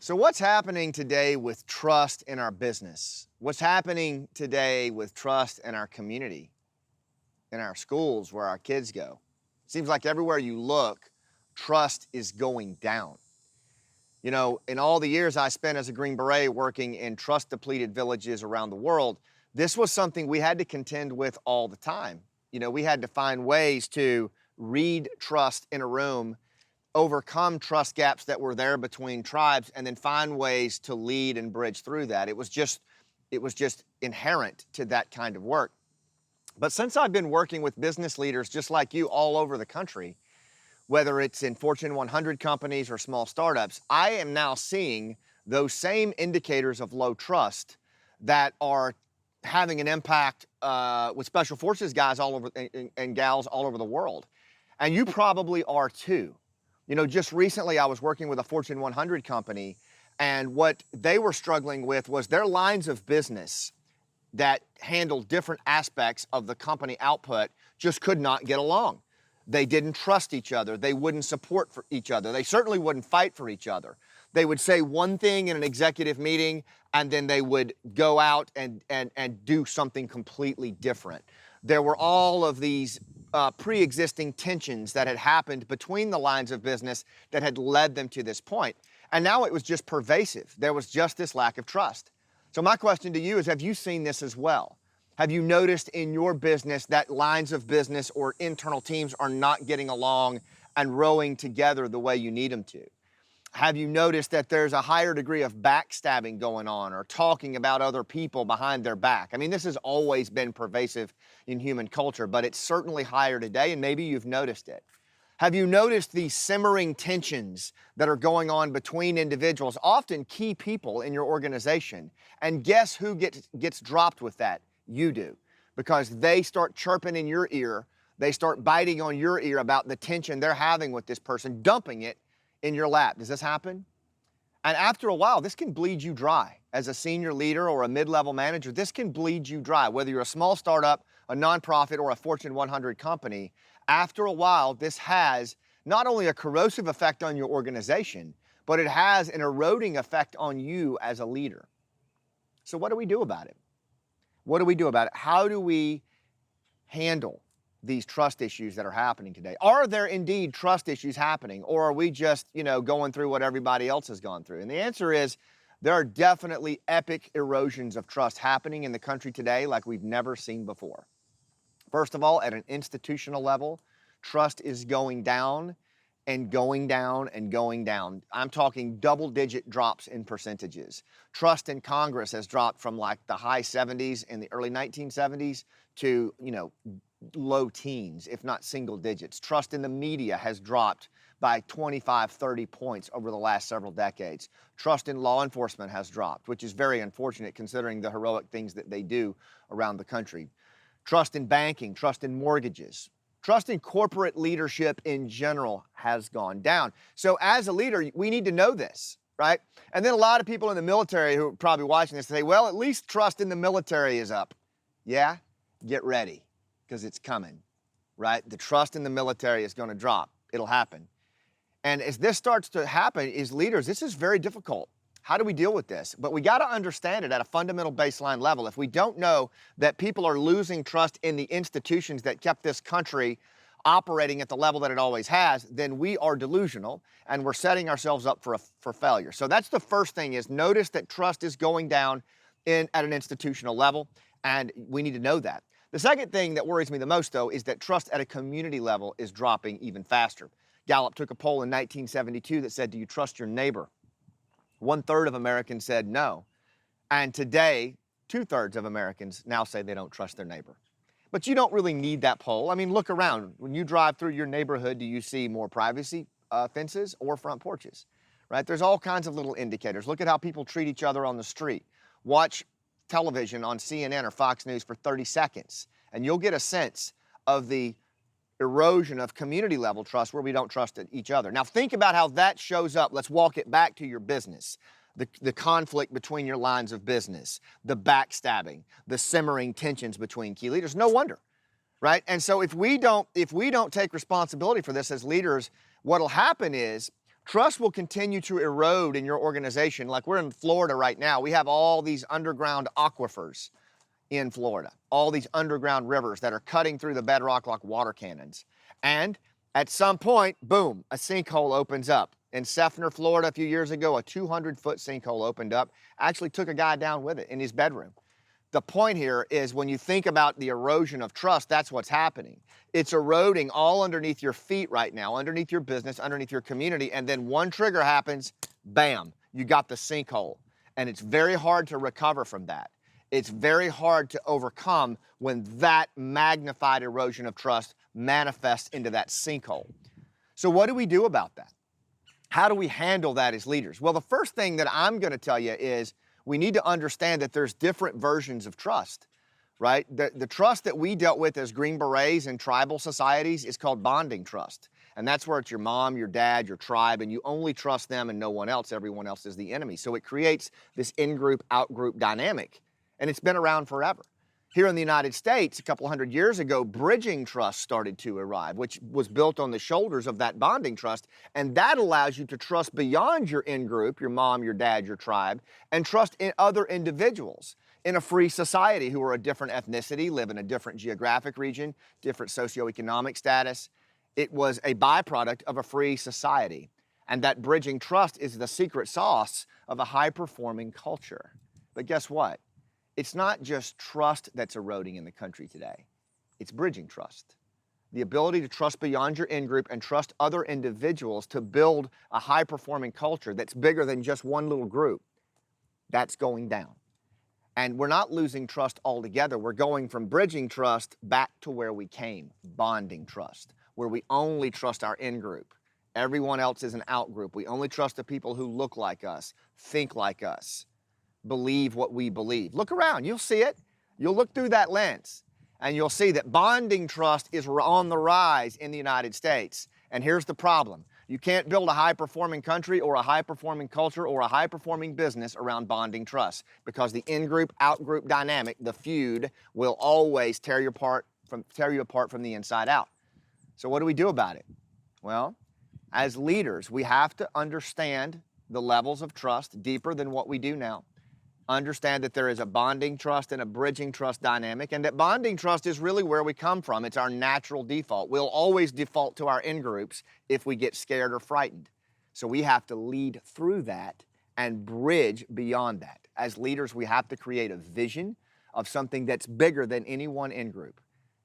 So what's happening today with trust in our business? What's happening today with trust in our community, in our schools, where our kids go? Seems like everywhere you look, trust is going down. You know, in all the years I spent as a Green Beret working in trust depleted villages around the world, this was something we had to contend with all the time. You know, we had to find ways to read trust in a room, overcome trust gaps that were there between tribes, and then find ways to lead and bridge through that. It was just inherent to that kind of work. But since I've been working with business leaders just like you all over the country, whether it's in Fortune 100 companies or small startups, I am now seeing those same indicators of low trust that are having an impact with special forces guys all over and gals all over the world. And you probably are too. You know, just recently I was working with a Fortune 100 company, and what they were struggling with was their lines of business that handled different aspects of the company output just could not get along. They didn't trust each other. They wouldn't support for each other. They certainly wouldn't fight for each other. They would say one thing in an executive meeting, and then they would go out and do something completely different. There were all of these pre-existing tensions that had happened between the lines of business that had led them to this point. And now it was just pervasive. There was just this lack of trust. So my question to you is, have you seen this as well? Have you noticed in your business that lines of business or internal teams are not getting along and rowing together the way you need them to? Have you noticed that there's a higher degree of backstabbing going on or talking about other people behind their back? I mean, this has always been pervasive in human culture, but it's certainly higher today, and maybe you've noticed it. Have you noticed the simmering tensions that are going on between individuals, often key people in your organization? And guess who gets dropped with that? You do, because they start chirping in your ear. They start biting on your ear about the tension they're having with this person, dumping it in your lap. Does this happen? And after a while, this can bleed you dry. As a senior leader or a mid-level manager, this can bleed you dry. Whether you're a small startup, a nonprofit, or a Fortune 100 company, after a while, this has not only a corrosive effect on your organization, but it has an eroding effect on you as a leader. So what do we do about it? What do we do about it? How do we handle these trust issues that are happening today? Are there indeed trust issues happening, or are we just, going through what everybody else has gone through? And the answer is there are definitely epic erosions of trust happening in the country today like we've never seen before. First of all, at an institutional level, trust is going down and going down and going down. I'm talking double-digit drops in percentages. Trust in Congress has dropped from like the high 70s in the early 1970s to, low teens, if not single digits. Trust in the media has dropped by 25, 30 points over the last several decades. Trust in law enforcement has dropped, which is very unfortunate considering the heroic things that they do around the country. Trust in banking, trust in mortgages. Trust in corporate leadership in general has gone down. So as a leader, we need to know this, right? And then a lot of people in the military who are probably watching this say, well, at least trust in the military is up. Yeah, get ready, because it's coming, right? The trust in the military is going to drop. It'll happen. And as this starts to happen, as leaders, this is very difficult. How do we deal with this? But we got to understand it at a fundamental baseline level. If we don't know that people are losing trust in the institutions that kept this country operating at the level that it always has, then we are delusional and we're setting ourselves up for failure. So that's the first thing, is notice that trust is going down at an institutional level, and we need to know that. The second thing that worries me the most, though, is that trust at a community level is dropping even faster. Gallup took a poll in 1972 that said, do you trust your neighbor? 1/3 of Americans said no. And today, 2/3 of Americans now say they don't trust their neighbor. But you don't really need that poll. I mean, look around. When you drive through your neighborhood, do you see more privacy fences or front porches, right? There's all kinds of little indicators. Look at how people treat each other on the street. Watch television on CNN or Fox News for 30 seconds, and you'll get a sense of the erosion of community level trust where we don't trust each other. Now think about how that shows up. Let's walk it back to your business. The conflict between your lines of business, the backstabbing, the simmering tensions between key leaders. No wonder, right? And so if we don't take responsibility for this as leaders, what'll happen is Trust will continue to erode in your organization. Like we're in Florida right now. We have all these underground aquifers in Florida, all these underground rivers that are cutting through the bedrock like water cannons. And at some point, boom, a sinkhole opens up. In Seffner, Florida, a few years ago, a 200-foot sinkhole opened up, actually took a guy down with it in his bedroom. The point here is when you think about the erosion of trust, that's what's happening. It's eroding all underneath your feet right now, underneath your business, underneath your community, and then one trigger happens, bam, you got the sinkhole. And it's very hard to recover from that. It's very hard to overcome when that magnified erosion of trust manifests into that sinkhole. So what do we do about that? How do we handle that as leaders? Well, the first thing that I'm going to tell you is we need to understand that there's different versions of trust, right? The trust that we dealt with as Green Berets in tribal societies is called bonding trust. And that's where it's your mom, your dad, your tribe, and you only trust them and no one else. Everyone else is the enemy. So it creates this in-group, out-group dynamic. And it's been around forever. Here in the United States, a couple hundred years ago, bridging trust started to arrive, which was built on the shoulders of that bonding trust. And that allows you to trust beyond your in-group, your mom, your dad, your tribe, and trust in other individuals in a free society who are a different ethnicity, live in a different geographic region, different socioeconomic status. It was a byproduct of a free society. And that bridging trust is the secret sauce of a high-performing culture. But guess what? It's not just trust that's eroding in the country today. It's bridging trust. The ability to trust beyond your in-group and trust other individuals to build a high-performing culture that's bigger than just one little group, that's going down. And we're not losing trust altogether. We're going from bridging trust back to where we came, bonding trust, where we only trust our in-group. Everyone else is an out-group. We only trust the people who look like us, think like us, believe what we believe. Look around, you'll see it. You'll look through that lens and you'll see that bonding trust is on the rise in the United States. And here's the problem. You can't build a high-performing country or a high-performing culture or a high-performing business around bonding trust because the in-group, out-group dynamic, the feud, will always tear you apart from the inside out. So what do we do about it? Well, as leaders, we have to understand the levels of trust deeper than what we do now. Understand that there is a bonding trust and a bridging trust dynamic, and that bonding trust is really where we come from. It's our natural default. We'll always default to our in-groups if we get scared or frightened. So we have to lead through that and bridge beyond that. As leaders, we have to create a vision of something that's bigger than any one in-group.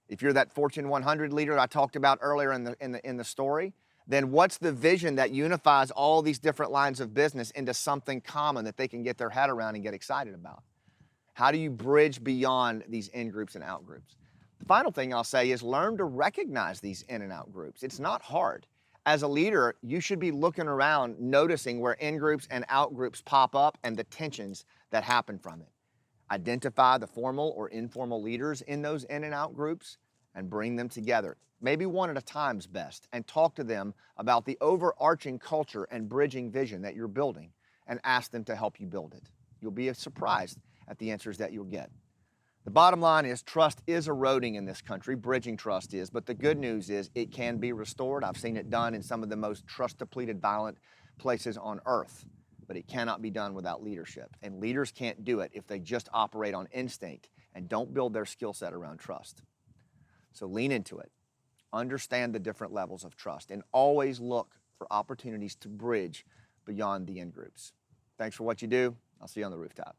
If you're that Fortune 100 leader I talked about earlier in the story, then what's the vision that unifies all these different lines of business into something common that they can get their head around and get excited about? How do you bridge beyond these in-groups and out-groups? The final thing I'll say is learn to recognize these in and out groups. It's not hard. As a leader, you should be looking around, noticing where in-groups and out-groups pop up and the tensions that happen from it. Identify the formal or informal leaders in those in and out groups and bring them together. Maybe one at a time's best, and talk to them about the overarching culture and bridging vision that you're building and ask them to help you build it. You'll be surprised at the answers that you'll get. The bottom line is trust is eroding in this country, bridging trust is, but the good news is it can be restored. I've seen it done in some of the most trust-depleted, violent places on earth, but it cannot be done without leadership. And leaders can't do it if they just operate on instinct and don't build their skill set around trust. So lean into it. Understand the different levels of trust and always look for opportunities to bridge beyond the in-groups. Thanks for what you do. I'll see you on the rooftop.